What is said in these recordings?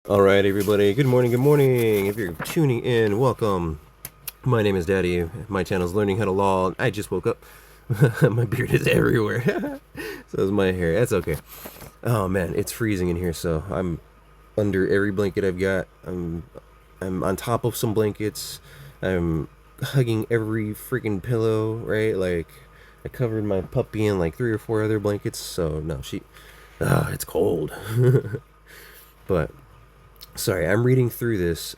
All right, everybody. Good morning. Good morning. If you're tuning in, welcome. My name is Daddy. My channel is Learning How to Law. I just woke up. My beard is everywhere. So is my hair. That's okay. Oh man, it's freezing in here. So I'm under every blanket I've got. I'm on top of some blankets. I'm hugging every freaking pillow. Right, like I covered my puppy in like 3 or 4 other blankets. So no, it's cold. But sorry, I'm reading through this.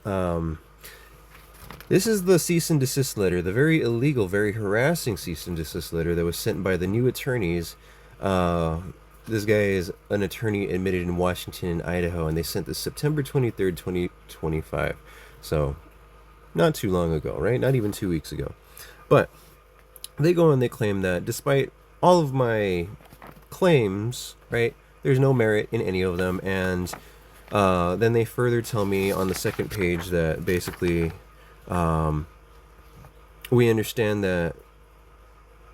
This is the cease and desist letter, the very illegal, very harassing cease and desist letter that was sent by the new attorneys. This guy is an attorney admitted in Washington, Idaho, and they sent this September 23rd, 2025. So, not too long ago, right? Not even 2 weeks ago. But they go and they claim that despite all of my claims, right, there's no merit in any of them, and then they further tell me on the second page that basically we understand that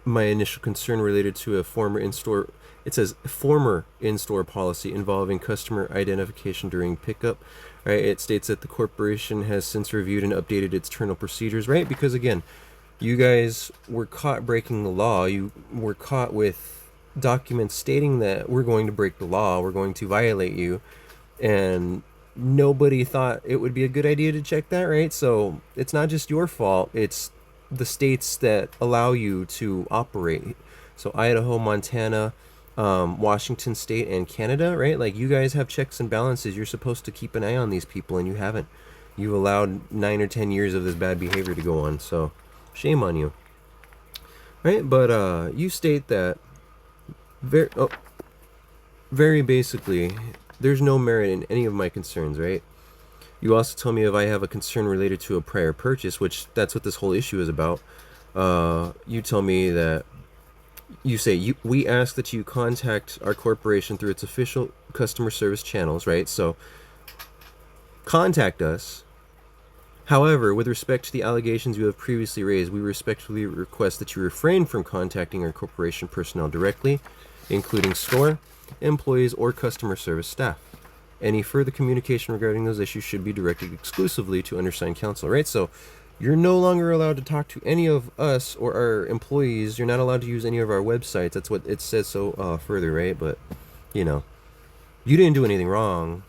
my initial concern related to a former in-store, it says former in-store policy involving customer identification during pickup, right? It states that the corporation has since reviewed and updated its internal procedures, right? Because again, you guys were caught breaking the law. You were caught with documents stating that we're going to break the law, we're going to violate you, and nobody thought it would be a good idea to check that, right? So it's not just your fault, it's the states that allow you to operate. So Idaho, Montana, Washington State, and Canada, right? Like, you guys have checks and balances. You're supposed to keep an eye on these people, and you haven't. You've allowed 9 or 10 years of this bad behavior to go on, so shame on you, right? But you state that very basically, there's no merit in any of my concerns, right? You also tell me if I have a concern related to a prior purchase, which that's what this whole issue is about. You tell me that you say we ask that you contact our corporation through its official customer service channels, right? So contact us. However, with respect to the allegations you have previously raised, we respectfully request that you refrain from contacting our corporation personnel directly, including store employees or customer service staff. Any further communication regarding those issues should be directed exclusively to undersigned counsel, right? So you're no longer allowed to talk to any of us or our employees. You're not allowed to use any of our websites. That's what it says so further, right? But, you didn't do anything wrong.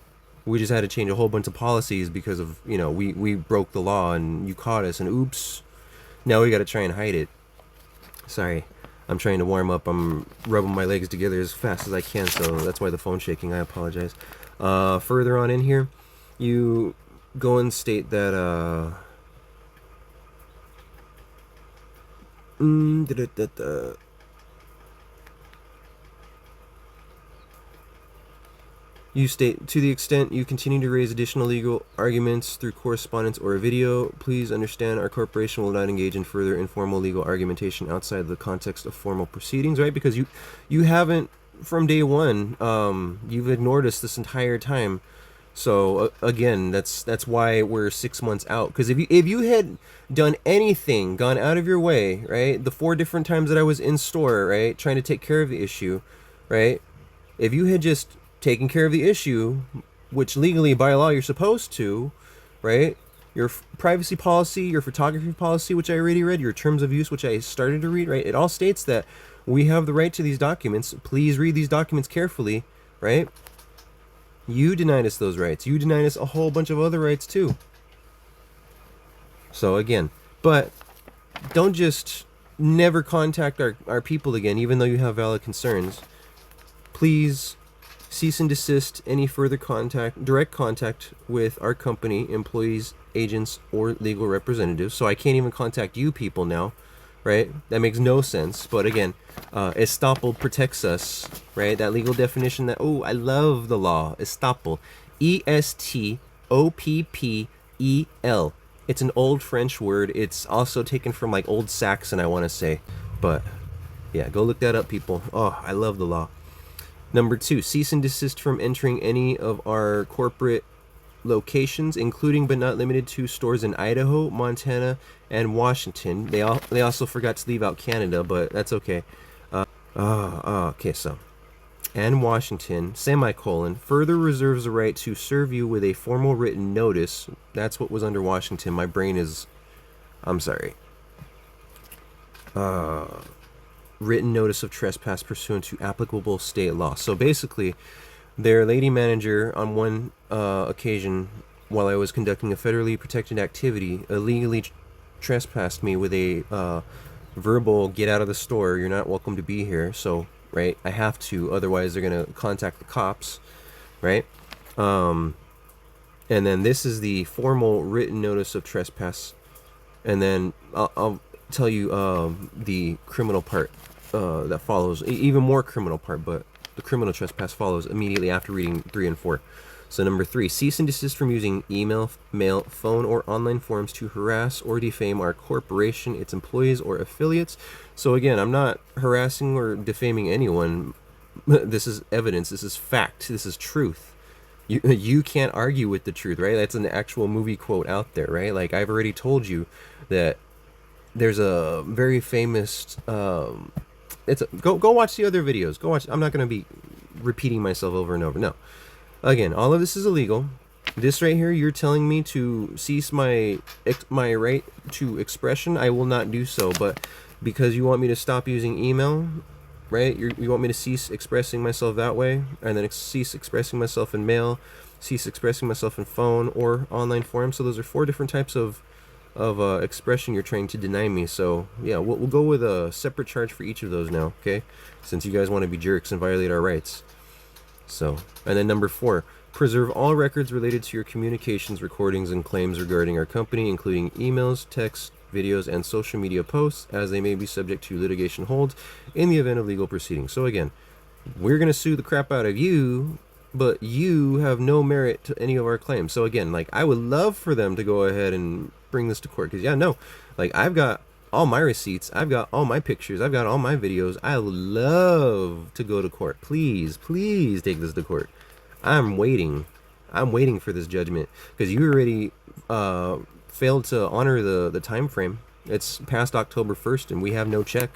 We just had to change a whole bunch of policies because of, we broke the law and you caught us, and oops, now we got to try and hide it. Sorry. I'm trying to warm up. I'm rubbing my legs together as fast as I can, so that's why the phone's shaking. I apologize. Further on in here, you go and state that you state, to the extent you continue to raise additional legal arguments through correspondence or a video, please understand our corporation will not engage in further informal legal argumentation outside the context of formal proceedings, right? Because you haven't, from day one, you've ignored us this entire time. So again, that's why we're 6 months out. Because if you had done anything, gone out of your way, right? The 4 different times that I was in store, right, trying to take care of the issue, right? If you had just taking care of the issue, which legally by law you're supposed to, right? Your privacy policy, your photography policy, which I already read, your terms of use, which I started to read, right? It all states that we have the right to these documents. Please read these documents carefully, right? You denied us those rights. You denied us a whole bunch of other rights too. So again, but don't just never contact our people again, even though you have valid concerns. Please cease and desist any further direct contact with our company, employees, agents, or legal representatives. So I can't even contact you people now, right? That makes no sense. But again, estoppel protects us, right? That legal definition that, oh, I love the law. Estoppel. Estoppel. It's an old French word. It's also taken from like Old Saxon, I want to say. But yeah, go look that up, people. Oh, I love the law. Number 2, cease and desist from entering any of our corporate locations, including but not limited to stores in Idaho, Montana, and Washington. They also forgot to leave out Canada, but that's okay. Okay, so and Washington, semicolon, further reserves the right to serve you with a formal written notice. That's what was under Washington. My brain is, I'm sorry. Written notice of trespass pursuant to applicable state law. So basically, their lady manager on one occasion, while I was conducting a federally protected activity, illegally trespassed me with a verbal "get out of the store, you're not welcome to be here." So, right, I have to, otherwise they're gonna contact the cops, right? And then this is the formal written notice of trespass, and then I'll tell you the criminal part that follows, even more criminal part, but the criminal trespass follows immediately after reading 3 and 4. So number 3, cease and desist from using email, mail, phone, or online forms to harass or defame our corporation, its employees, or affiliates. So again, I'm not harassing or defaming anyone. This is evidence. This is fact. This is truth. You can't argue with the truth, right? That's an actual movie quote out there, right? Like, I've already told you that there's a very famous go watch the other videos. Go watch. I'm not going to be repeating myself over and over. No. Again, all of this is illegal. This right here, you're telling me to cease my right to expression. I will not do so. But because you want me to stop using email, right? You want me to cease expressing myself that way, and then cease expressing myself in mail, cease expressing myself in phone or online forums. So those are 4 different types of expression you're trying to deny me. So yeah, we'll go with a separate charge for each of those now, okay? Since you guys want to be jerks and violate our rights. So, and then number 4, preserve all records related to your communications, recordings, and claims regarding our company, including emails, texts, videos, and social media posts, as they may be subject to litigation holds in the event of legal proceedings. So again, we're going to sue the crap out of you, but you have no merit to any of our claims. So again, like, I would love for them to go ahead and bring this to court, because yeah, no, like, I've got all my receipts, I've got all my pictures, I've got all my videos. I would love to go to court. Please take this to court. I'm waiting for this judgment, because you already failed to honor the time frame. It's past October 1st and we have no check.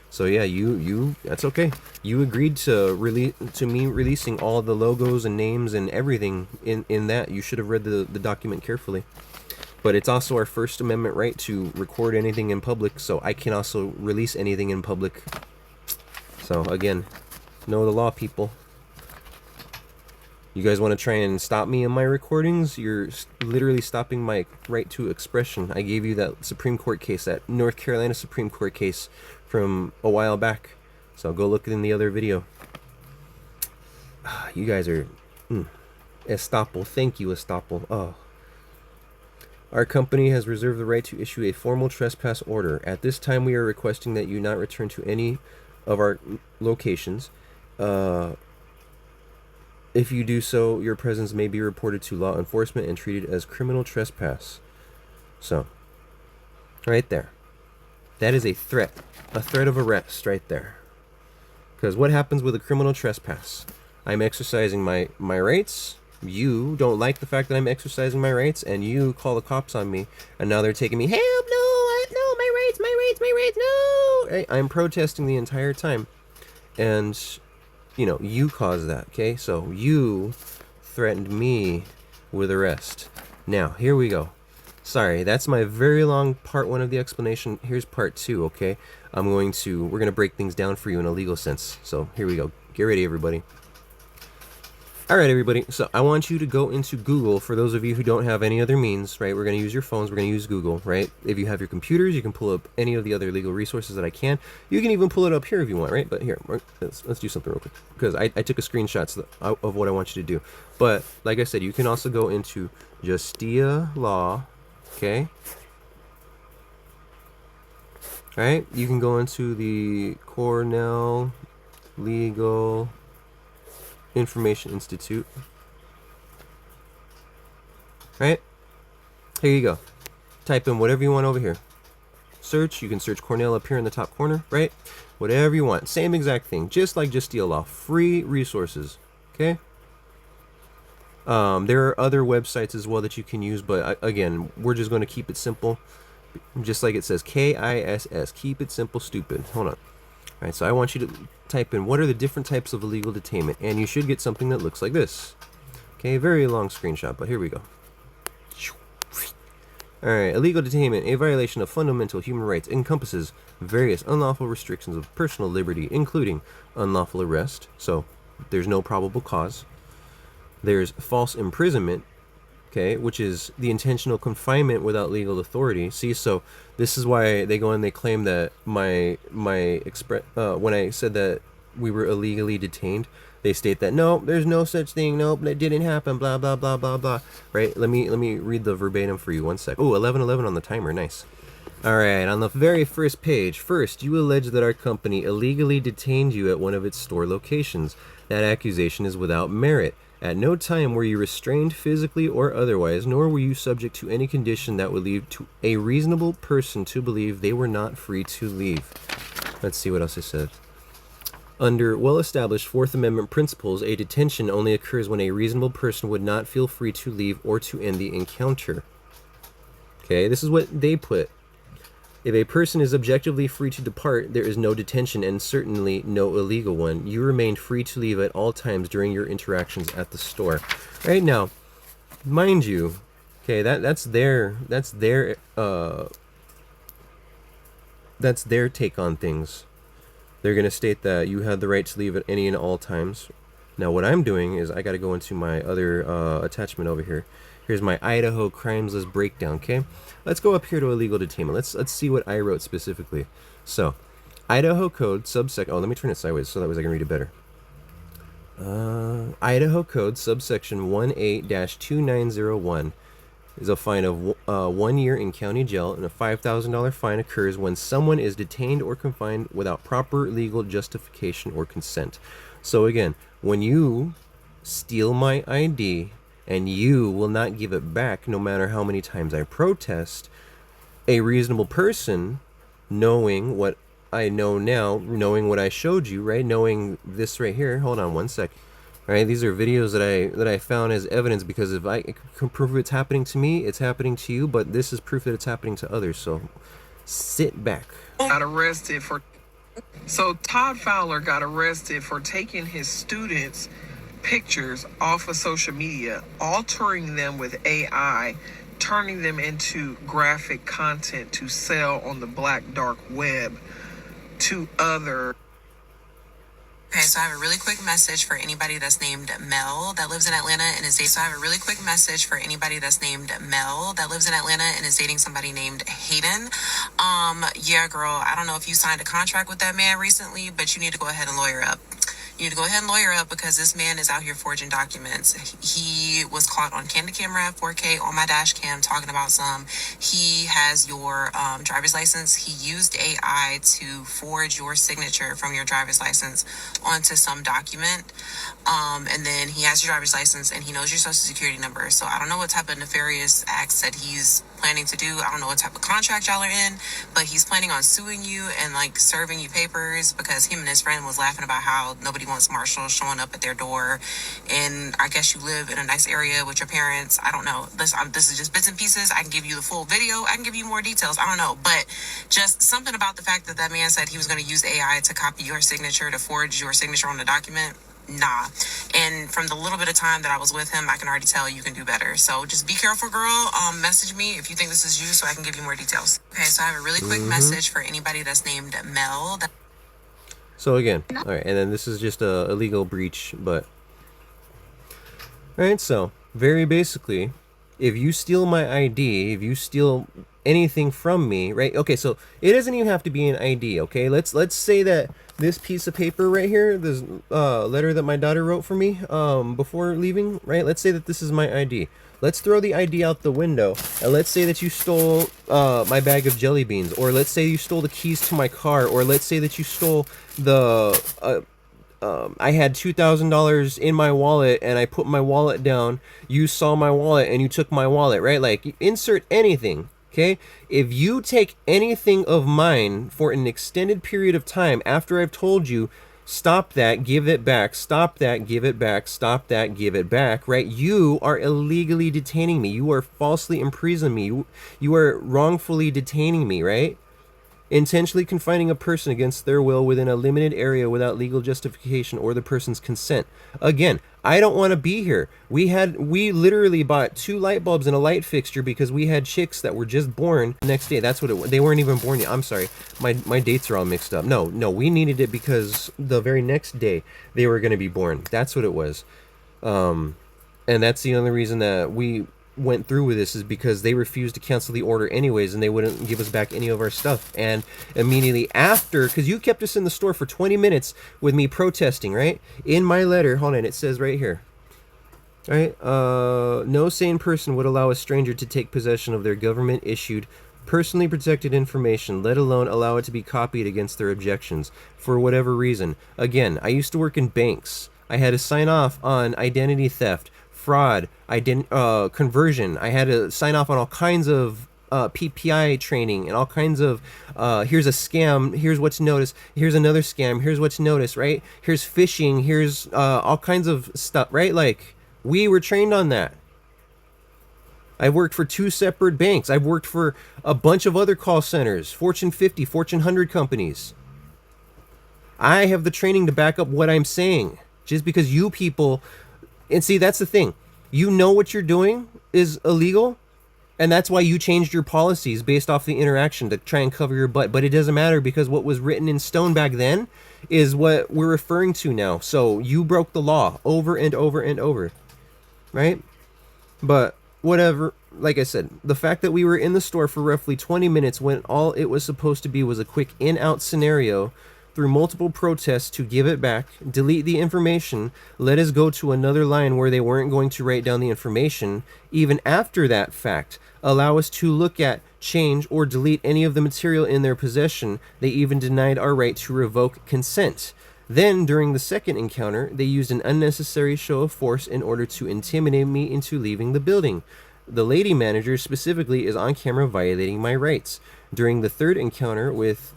So yeah, you that's okay. You agreed to me releasing all the logos and names and everything in that. You should have read the document carefully. But it's also our First Amendment right to record anything in public, so I can also release anything in public. So again, know the law, people. You guys want to try and stop me in my recordings? You're literally stopping my right to expression. I gave you that Supreme Court case, that North Carolina Supreme Court case from a while back. So go look in the other video. You guys are estoppel. Thank you, estoppel. Oh. Our company has reserved the right to issue a formal trespass order. At this time, we are requesting that you not return to any of our locations. If you do so, your presence may be reported to law enforcement and treated as criminal trespass. So, right there. That is a threat of arrest right there. Because what happens with a criminal trespass? I'm exercising my rights. You don't like the fact that I'm exercising my rights, and you call the cops on me, and now they're taking me, help, no, my rights, no! Right? I'm protesting the entire time. And, you know, you caused that, okay? So you threatened me with arrest. Now, here we go. Sorry, that's my very long part 1 of the explanation. Here's part 2, okay? We're going to break things down for you in a legal sense. So here we go. Get ready, everybody. Alright, everybody, so I want you to go into Google. For those of you who don't have any other means, right, we're going to use your phones, we're going to use Google, right? If you have your computers, you can pull up any of the other legal resources that I can. You can even pull it up here if you want, right? But here, let's do something real quick, because I took a screenshot of what I want you to do. But, like I said, you can also go into Justia Law, okay? Alright, you can go into the Cornell Legal Information Institute. Right? Here you go. Type in whatever you want over here. Search. You can search Cornell up here in the top corner, right? Whatever you want. Same exact thing. Just like Justia Law. Free resources. Okay? There are other websites as well that you can use, but again, we're just going to keep it simple. Just like it says KISS. Keep it simple, stupid. Hold on. All right, so I want you to type in what are the different types of illegal detainment, and you should get something that looks like this. Okay, very long screenshot, but here we go. Alright, illegal detainment, a violation of fundamental human rights, encompasses various unlawful restrictions of personal liberty, including unlawful arrest, so there's no probable cause. There's false imprisonment, okay, which is the intentional confinement without legal authority. See, so this is why they go and they claim that when I said that we were illegally detained, they state that no, there's no such thing, nope, that didn't happen, blah blah blah blah blah. Right? Let me read the verbatim for you. 1 sec. Oh, 11:11 on the timer. Nice. All right, on the very first page. First, you allege that our company illegally detained you at one of its store locations. That accusation is without merit. At no time were you restrained physically or otherwise, nor were you subject to any condition that would lead to a reasonable person to believe they were not free to leave. Let's see what else it said. Under well-established Fourth Amendment principles, a detention only occurs when a reasonable person would not feel free to leave or to end the encounter. Okay, this is what they put. If a person is objectively free to depart, there is no detention and certainly no illegal one. You remain free to leave at all times during your interactions at the store. Right now, mind you, okay, that's their take on things. They're going to state that you had the right to leave at any and all times. Now, what I'm doing is I got to go into my other attachment over here. Here's my Idaho crimes list breakdown, okay? Let's go up here to illegal detainment. Let's see what I wrote specifically. So, Idaho Code subsection... Oh, let me turn it sideways so that way I can read it better. Idaho Code subsection 18-2901 is a fine of 1 year in county jail, and a $5,000 fine occurs when someone is detained or confined without proper legal justification or consent. So again, when you steal my ID and you will not give it back no matter how many times I protest, a reasonable person, knowing what I know now, knowing what I showed you, right, knowing this right here, hold on 1 sec. All right, these are videos that I found as evidence, because if I can prove it's happening to me, it's happening to you, but this is proof that it's happening to others, so sit back. Got arrested for... So Todd Fowler got arrested for taking his students' pictures off of social media, altering them with AI, turning them into graphic content to sell on the black dark web to other... Okay, so I have a really quick message for anybody that's named Mel that lives in Atlanta and is dating. So I have a really quick message for anybody that's named Mel that lives in Atlanta and is dating somebody named Hayden. Yeah, girl, I don't know if you signed a contract with that man recently, but you need to go ahead and lawyer up. You need to go ahead and lawyer up, because this man is out here forging documents. He was caught on candid camera at 4K on my dash cam talking about some. He has your driver's license. He used AI to forge your signature from your driver's license onto some document. And then he has your driver's license and he knows your social security number. So I don't know what type of nefarious acts that he's planning to do. I don't know what type of contract y'all are in, but he's planning on suing you and like serving you papers, because him and his friend was laughing about how nobody wants marshals showing up at their door. And I guess you live in a nice area with your parents. I don't know. This is just bits and pieces. I can give you the full video. I can give you more details. I don't know. But just something about the fact that that man said he was going to use AI to copy your signature, to forge your signature on the document. Nah. And from the little bit of time that I was with him, I can already tell you can do better. So just be careful, girl. Message me if you think this is you so I can give you more details. Okay, so I have a really quick message for anybody that's named Mel. So again, all right, and then this is just a legal breach, but all right, so very basically, if you steal my ID, if you steal anything from me, right? Okay, so it doesn't even have to be an ID, okay? Let's say that this piece of paper right here, this letter that my daughter wrote for me before leaving, right? Let's say that this is my ID. Let's throw the ID out the window, and let's say that you stole my bag of jelly beans, or let's say you stole the keys to my car, or let's say that you stole the I had $2,000 in my wallet and I put my wallet down. You saw my wallet and you took my wallet, right? Like, insert anything. Okay, if you take anything of mine for an extended period of time after I've told you, stop that, give it back, stop that, give it back, stop that, give it back, right? You are illegally detaining me. You are falsely imprisoning me. You are wrongfully detaining me, right? Intentionally confining a person against their will within a limited area without legal justification or the person's consent. Again, I don't want to be here. We literally bought 2 light bulbs and a light fixture because we had chicks that were just born the next day. That's what it was. They weren't even born yet. I'm sorry. My dates are all mixed up. No, we needed it because the very next day they were going to be born. That's what it was. And that's the only reason that we went through with this, is because they refused to cancel the order anyways, and they wouldn't give us back any of our stuff. And immediately after, because you kept us in the store for 20 minutes with me protesting, right? In my letter, hold on, it says right here, right? No sane person would allow a stranger to take possession of their government issued personally protected information, let alone allow it to be copied against their objections for whatever reason. Again, I used to work in banks. I had to sign off on identity theft, fraud, conversion. I had to sign off on all kinds of PPI training and all kinds of here's a scam, here's what's noticed, here's another scam, here's what's noticed, right? Here's phishing, here's all kinds of stuff, right? Like, we were trained on that. I've worked for 2 separate banks. I've worked for a bunch of other call centers, Fortune 50, Fortune 100 companies. I have the training to back up what I'm saying. Just because you people, and see, that's the thing. You know what you're doing is illegal, and that's why you changed your policies based off the interaction to try and cover your butt. But it doesn't matter, because what was written in stone back then is what we're referring to now. So you broke the law over and over and over, right? But whatever, like I said, the fact that we were in the store for roughly 20 minutes when all it was supposed to be was a quick in-out scenario, through multiple protests to give it back, delete the information, let us go to another line where they weren't going to write down the information, even after that fact, allow us to look at, change, or delete any of the material in their possession. They even denied our right to revoke consent. Then, during the second encounter, they used an unnecessary show of force in order to intimidate me into leaving the building. The lady manager specifically is on camera violating my rights. During the third encounter with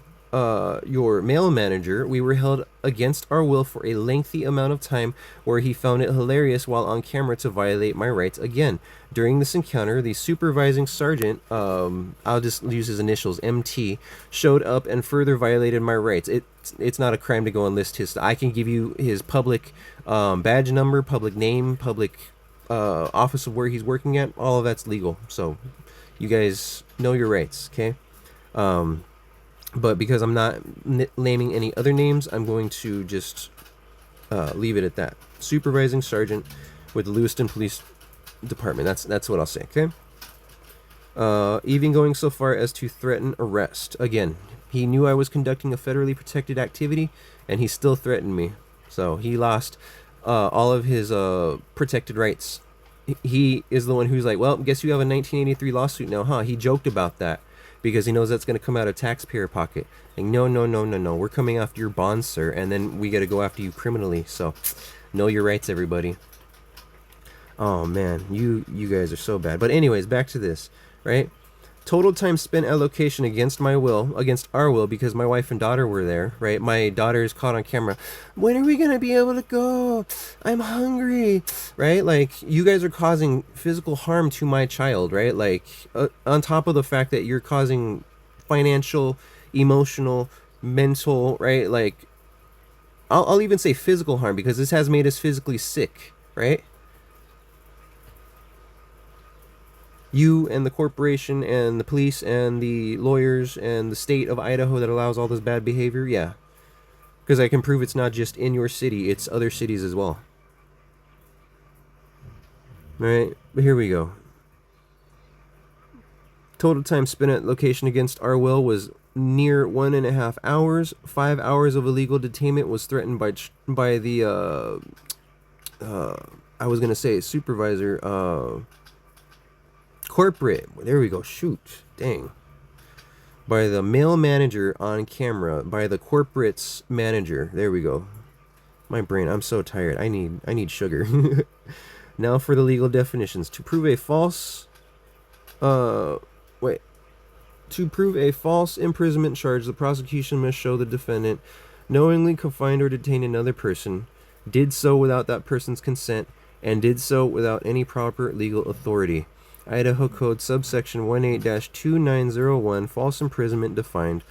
your male manager, we were held against our will for a lengthy amount of time, where he found it hilarious while on camera to violate my rights again. During this encounter, the supervising sergeant, I'll just use his initials, MT, showed up and further violated my rights. It's not a crime to go and list his. I can give you his public badge number, public name, public office of where he's working at. All of that's legal, so you guys know your rights, okay? But because I'm not naming any other names, I'm going to just leave it at that. Supervising sergeant with the Lewiston Police Department. That's what I'll say, okay? Even going so far as to threaten arrest. Again, he knew I was conducting a federally protected activity, and he still threatened me. So he lost all of his protected rights. He is the one who's like, well, guess you have a 1983 lawsuit now, huh? He joked about that, because he knows that's going to come out of taxpayer pocket. Like, no, we're coming after your bonds, sir, and then we got to go after you criminally. So know your rights, everybody. Oh man, you guys are so bad. But anyways, back to this, right? Total time spent at location against my will, against our will, because my wife and daughter were there, right? My daughter is caught on camera. When are we going to be able to go? I'm hungry, right? Like, you guys are causing physical harm to my child, right? Like, on top of the fact that you're causing financial, emotional, mental, right? Like, I'll even say physical harm, because this has made us physically sick, right? You and the corporation and the police and the lawyers and the state of Idaho that allows all this bad behavior, yeah. Because I can prove it's not just in your city, it's other cities as well. Alright, but here we go. Total time spent at location against our will was near 1.5 hours. 5 hours of illegal detainment was threatened by the, I was going to say supervisor, corporate, there we go, shoot, dang, by the male manager on camera, by the corporate's manager, there we go. My brain, I'm so tired, I need sugar. Now for the legal definitions. To prove a false imprisonment charge, the prosecution must show the defendant knowingly confined or detained another person, did so without that person's consent, and did so without any proper legal authority. Idaho Code subsection 18-2901, false imprisonment defined.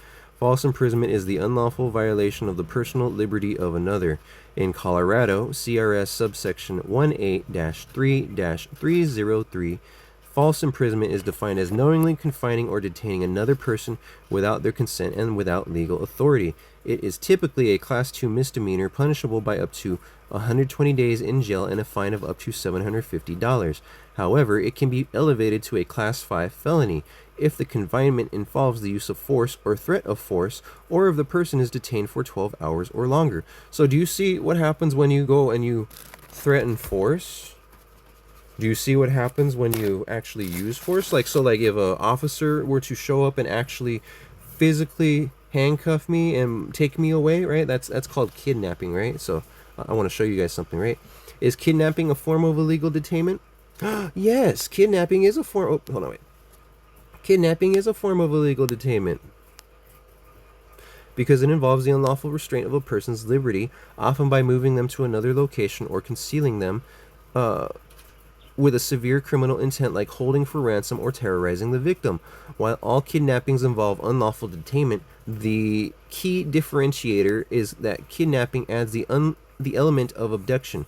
False imprisonment is the unlawful violation of the personal liberty of another. In Colorado, CRS subsection 18-3-303, false imprisonment is defined as knowingly confining or detaining another person without their consent and without legal authority. It is typically a Class 2 misdemeanor punishable by up to 120 days in jail and a fine of up to $750. However, it can be elevated to a Class 5 felony if the confinement involves the use of force or threat of force, or if the person is detained for 12 hours or longer. So do you see what happens when you go and you threaten force? Do you see what happens when you actually use force? Like, so like if an officer were to show up and actually physically handcuff me and take me away, right? That's called kidnapping, right? So I want to show you guys something, right? Is kidnapping a form of illegal detainment? Yes, kidnapping is a form. Oh, hold on, wait. Kidnapping is a form of illegal detainment because it involves the unlawful restraint of a person's liberty, often by moving them to another location or concealing them with a severe criminal intent like holding for ransom or terrorizing the victim. While all kidnappings involve unlawful detainment, the key differentiator is that kidnapping adds the element of abduction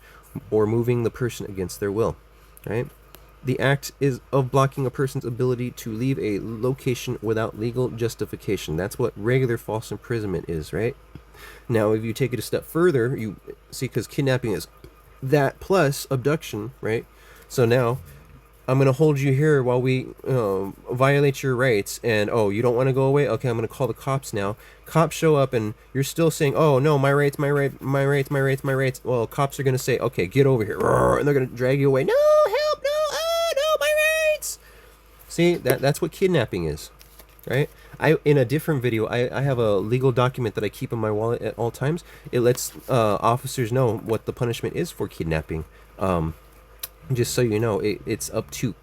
or moving the person against their will, right? The act is of blocking a person's ability to leave a location without legal justification. That's what regular false imprisonment is, right? Now, if you take it a step further, you see, because kidnapping is that plus abduction, right? So now, I'm going to hold you here while we violate your rights, and oh, you don't want to go away? Okay, I'm going to call the cops now. Cops show up, and you're still saying, oh, no, my rights, my rights, my rights, my rights, my rights. Well, cops are going to say, okay, get over here, and they're going to drag you away. No, help, no, oh, no, my rights. See, that's what kidnapping is, right? In a different video, I have a legal document that I keep in my wallet at all times. It lets officers know what the punishment is for kidnapping. Just so you know, it's up to,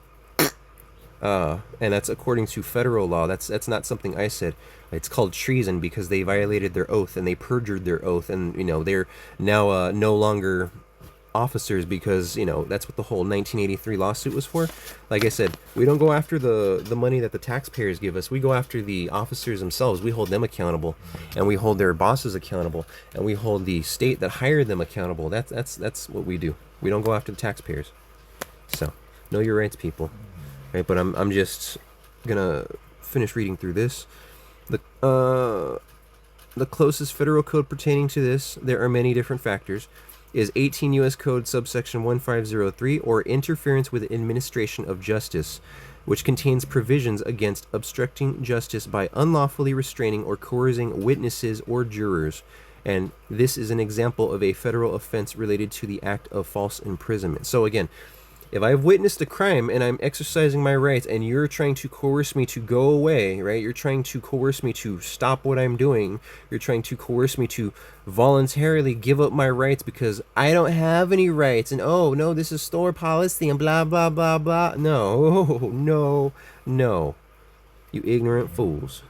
and that's according to federal law. That's not something I said. It's called treason because they violated their oath and they perjured their oath, and they're now no longer officers because that's what the whole 1983 lawsuit was for. Like I said, we don't go after the money that the taxpayers give us. We go after the officers themselves. We hold them accountable, and we hold their bosses accountable, and we hold the state that hired them accountable. That's what we do. We don't go after the taxpayers. So, know your rights, people. Right, but I'm just gonna finish reading through this. The closest federal code pertaining to this, there are many different factors, is 18 U.S. Code subsection 1503, or interference with administration of justice, which contains provisions against obstructing justice by unlawfully restraining or coercing witnesses or jurors. And this is an example of a federal offense related to the act of false imprisonment. So again, if I've witnessed a crime and I'm exercising my rights and you're trying to coerce me to go away, right? You're trying to coerce me to stop what I'm doing. You're trying to coerce me to voluntarily give up my rights because I don't have any rights. And oh, no, this is store policy and blah, blah, blah, blah. No, no, no. You ignorant fools.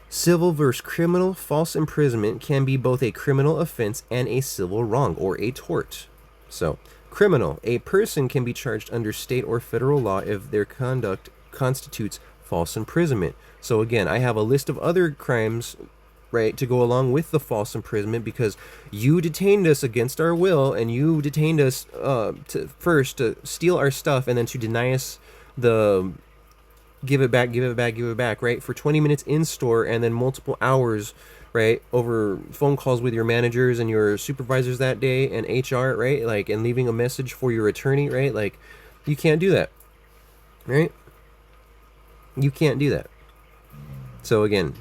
Civil versus criminal false imprisonment can be both a criminal offense and a civil wrong or a tort. So, criminal. A person can be charged under state or federal law if their conduct constitutes false imprisonment. So again, I have a list of other crimes, right, to go along with the false imprisonment because you detained us against our will, and you detained us to steal our stuff and then to deny us the give it back, right, for 20 minutes in store and then multiple hours, right, over phone calls with your managers and your supervisors that day and HR, right, like, and leaving a message for your attorney, right, like, you can't do that, right, you can't do that. So again,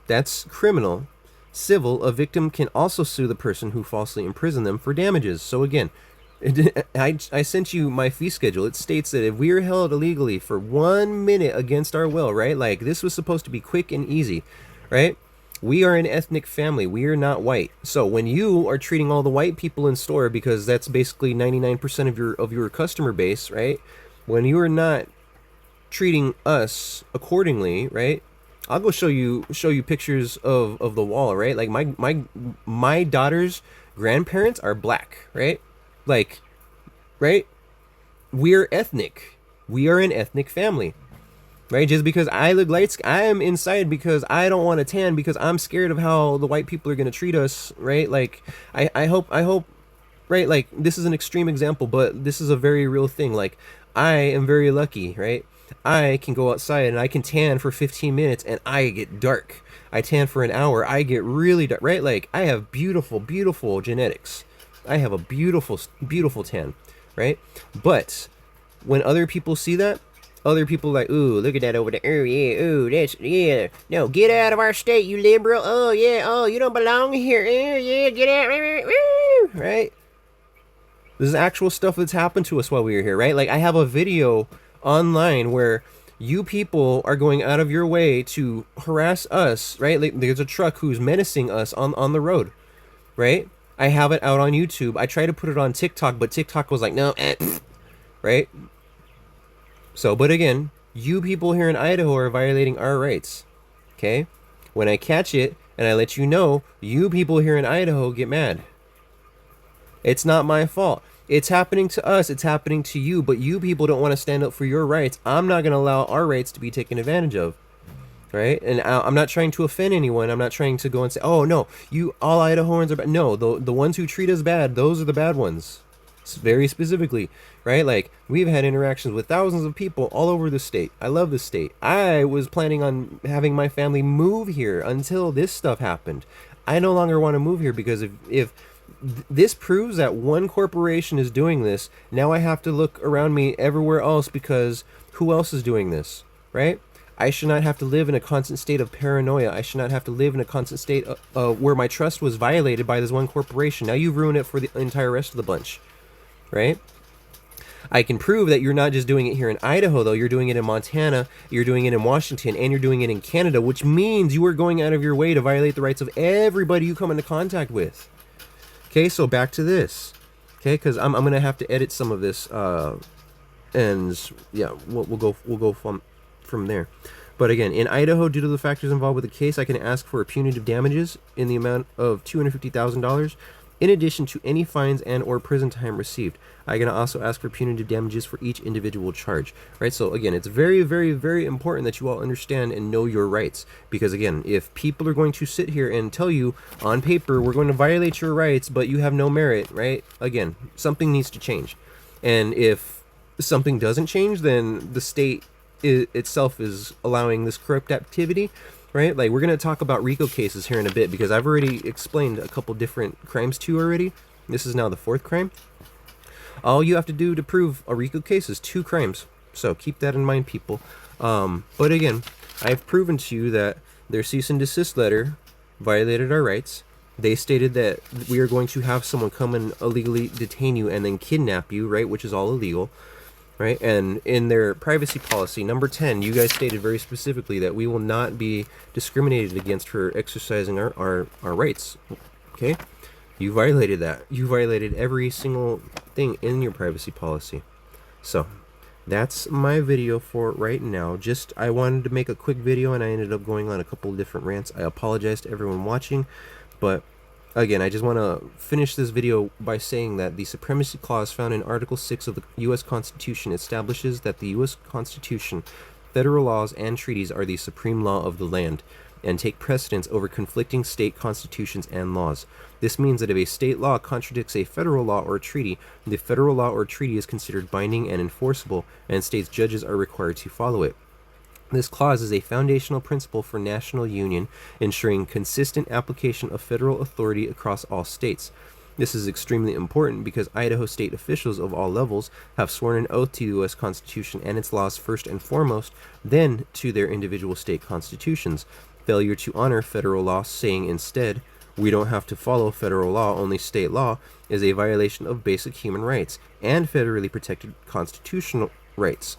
that's criminal. Civil, a victim can also sue the person who falsely imprisoned them for damages. So again, I sent you my fee schedule. It states that if we are held illegally for 1 minute against our will, right, like, this was supposed to be quick and easy, right, we are an ethnic family. We are not white. So when you are treating all the white people in store, because that's basically 99% of your customer base, right? When you are not treating us accordingly, right? I'll go show you pictures of the wall, right? Like my daughter's grandparents are black, right? Like, right? We're ethnic. We are an ethnic family. right? Just because I look light, I am inside because I don't want to tan because I'm scared of how the white people are going to treat us, right? Like, I hope, right? Like, this is an extreme example, but this is a very real thing. Like, I am very lucky, right? I can go outside and I can tan for 15 minutes and I get dark. I tan for an hour, I get really dark, right? Like, I have beautiful, beautiful genetics. I have a beautiful, beautiful tan, right? But when other people see that, other people are like, ooh, look at that over there. Oh, yeah, ooh, that's, yeah. No, get out of our state, you liberal. Oh, yeah, oh, you don't belong here. Oh, yeah, get out. Right? This is actual stuff that's happened to us while we were here, right? Like, I have a video online where you people are going out of your way to harass us, right? Like, there's a truck who's menacing us on the road, right? I have it out on YouTube. I tried to put it on TikTok, but TikTok was like, no, right? So, but again, you people here in Idaho are violating our rights, okay? When I catch it and I let you know, you people here in Idaho get mad. It's not my fault. It's happening to us. It's happening to you, but you people don't want to stand up for your rights. I'm not going to allow our rights to be taken advantage of, right? And I'm not trying to offend anyone. I'm not trying to go and say, oh, no, you all Idahoans are bad. No, the ones who treat us bad, those are the bad ones. Very specifically, right? Like, we've had interactions with thousands of people all over the state. I love the state. I was planning on having my family move here until this stuff happened. I no longer want to move here because if this proves that one corporation is doing this, now I have to look around me everywhere else because who else is doing this, right? I should not have to live in a constant state of paranoia. I should not have to live in a constant state where my trust was violated by this one corporation. Now you've ruined it for the entire rest of the bunch, right? I can prove that you're not just doing it here in Idaho, though. You're doing it in Montana, you're doing it in Washington, and you're doing it in Canada, which means you are going out of your way to violate the rights of everybody you come into contact with. Okay, so back to this. Okay, because I'm gonna have to edit some of this, and yeah, we'll go from there. But again, in Idaho, due to the factors involved with the case, I can ask for punitive damages in the amount of $250,000, in addition to any fines and or prison time received. I can also ask for punitive damages for each individual charge. Right? So again, it's very, very, very important that you all understand and know your rights. Because again, if people are going to sit here and tell you on paper, we're going to violate your rights, but you have no merit, right? Again, something needs to change. And if something doesn't change, then the state itself is allowing this corrupt activity, right? Like, we're going to talk about RICO cases here in a bit because I've already explained a couple different crimes to you already. This is now the fourth crime. All you have to do to prove a RICO case is 2 crimes. So keep that in mind, people. But again, I've proven to you that their cease and desist letter violated our rights. They stated that we are going to have someone come and illegally detain you and then kidnap you, right? Which is all illegal. Right? And in their privacy policy, number 10, you guys stated very specifically that we will not be discriminated against for exercising our rights. Okay? You violated that. You violated every single thing in your privacy policy. So, that's my video for right now. Just, I wanted to make a quick video and I ended up going on a couple of different rants. I apologize to everyone watching, but again, I just want to finish this video by saying that the Supremacy Clause found in Article 6 of the U.S. Constitution establishes that the U.S. Constitution, federal laws, and treaties are the supreme law of the land and take precedence over conflicting state constitutions and laws. This means that if a state law contradicts a federal law or treaty, the federal law or treaty is considered binding and enforceable, and states' judges are required to follow it. This clause is a foundational principle for national union, ensuring consistent application of federal authority across all states. This is extremely important because Idaho state officials of all levels have sworn an oath to the U.S. Constitution and its laws first and foremost, then to their individual state constitutions. Failure to honor federal law, saying instead, we don't have to follow federal law, only state law, is a violation of basic human rights and federally protected constitutional rights.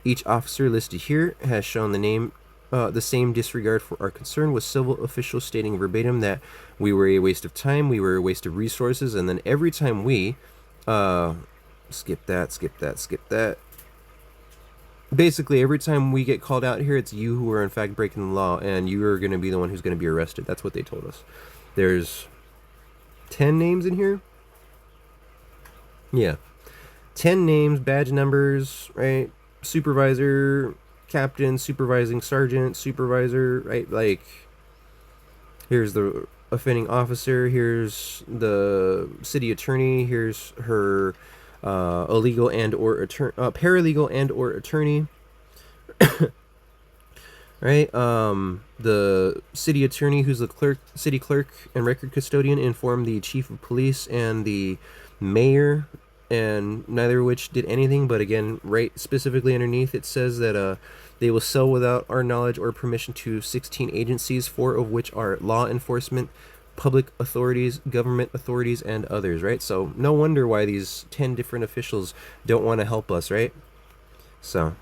Each officer listed here has shown the same disregard for our concern, with civil officials stating verbatim that we were a waste of time, we were a waste of resources, and then every time we, skip that. Basically, every time we get called out here, it's you who are in fact breaking the law, and you are going to be the one who's going to be arrested. That's what they told us. There's 10 names in here. Yeah. 10 names, badge numbers, right? Supervisor, captain, supervising sergeant, supervisor, right? Like, here's the offending officer, here's the city attorney, here's her illegal and or paralegal and or attorney, right? The city attorney, who's the city clerk and record custodian, informed the chief of police and the mayor, and neither of which did anything. But again, right specifically underneath, it says that they will sell without our knowledge or permission to 16 agencies, 4 of which are law enforcement, public authorities, government authorities, and others, right? So no wonder why these 10 different officials don't want to help us, right? So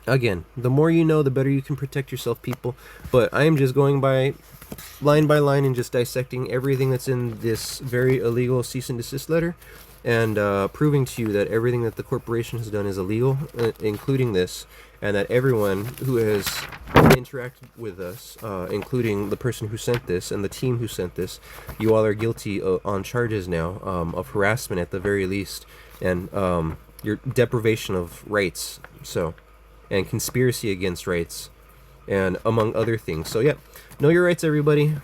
again, the more you know, the better you can protect yourself, people. But I am just going by line and just dissecting everything that's in this very illegal cease and desist letter, and proving to you that everything that the corporation has done is illegal, including this, and that everyone who has interacted with us, including the person who sent this and the team who sent this, you all are guilty on charges now of harassment at the very least, and your deprivation of rights, so, and conspiracy against rights, and among other things. So yeah, know your rights, everybody,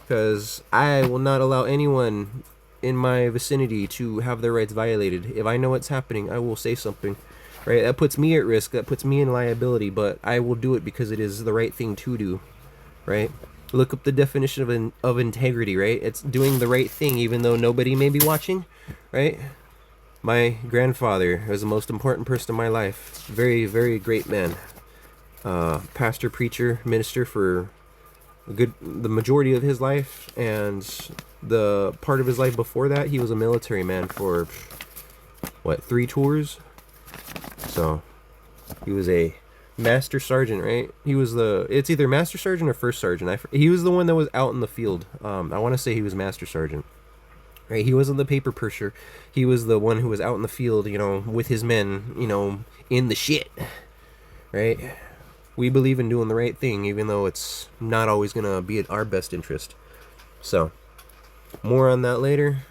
because I will not allow anyone in my vicinity to have their rights violated. If I know what's happening, I will say something, right? That puts me at risk, that puts me in liability, but I will do it because it is the right thing to do, right? Look up the definition of integrity, right? It's doing the right thing even though nobody may be watching, right? My grandfather was the most important person in my life. Very, very great man. Pastor, preacher, minister for the majority of his life, and the part of his life before that, he was a military man for, what, 3 tours? So, he was a master sergeant, right? He was it's either master sergeant or first sergeant. He was the one that was out in the field. I want to say he was master sergeant. Right? He wasn't the paper pusher. He was the one who was out in the field, you know, with his men, you know, in the shit. Right? We believe in doing the right thing, even though it's not always going to be in our best interest. So, more on that later.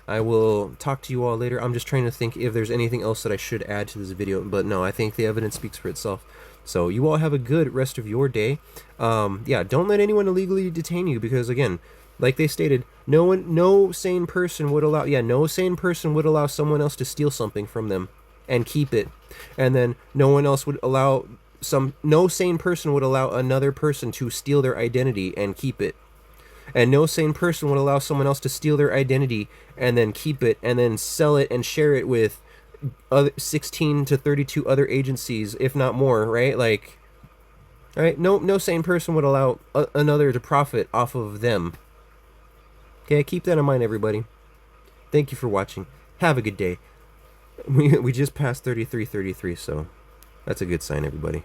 I will talk to you all later. I'm just trying to think if there's anything else that I should add to this video. But no, I think the evidence speaks for itself. So, you all have a good rest of your day. Yeah, don't let anyone illegally detain you, because, again, like they stated, no sane person would allow someone else to steal something from them and keep it. And then no sane person would allow another person to steal their identity and keep it. And no sane person would allow someone else to steal their identity and then keep it and then sell it and share it with 16 to 32 other agencies, if not more, right? Like, right? No sane person would allow another to profit off of them. Okay, keep that in mind, everybody. Thank you for watching. Have a good day. We just passed 33:33, so that's a good sign, everybody.